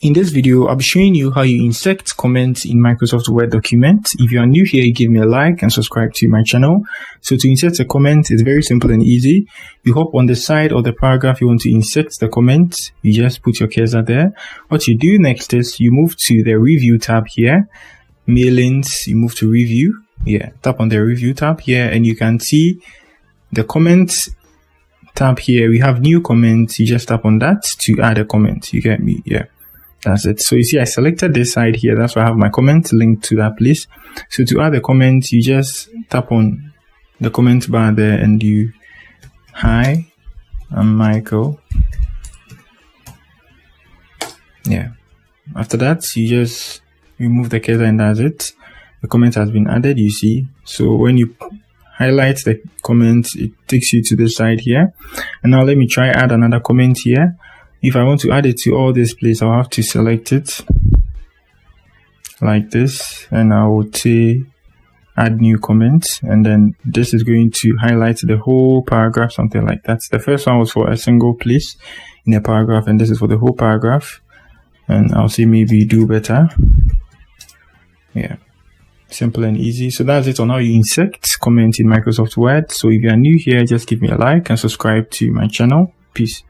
In this video, I'll be showing you how you insert comments in Microsoft Word document. If you are new here, give me a like and subscribe to my channel. So to insert a comment, it's very simple and easy. You hop on the side of the paragraph you want to insert the comment. You just put your cursor there. What you do next is you move to the review tab here. Mailings, you move to review. Yeah, tap on the review tab here and you can see the comments tab here. We have new comments. You just tap on that to add a comment. You get me? Yeah. That's it. So you see, I selected this side here. That's why I have my comment linked to that place. So to add a comment, you just tap on the comment bar there and you, hi, I'm Michael. Yeah. After that, you just remove the cursor and that's it. The comment has been added, you see. So when you highlight the comment, it takes you to the side here. And now let me try add another comment here. If I want to add it to all this place, I'll have to select it like this, and I will say add new comments, and then this is going to highlight the whole paragraph, something like that. The first one was for a single place in a paragraph, and this is for the whole paragraph. And I'll say maybe do better. Yeah, simple and easy. So that's it on how you insert comments in Microsoft Word. So if you are new here, just give me a like and subscribe to my channel. Peace.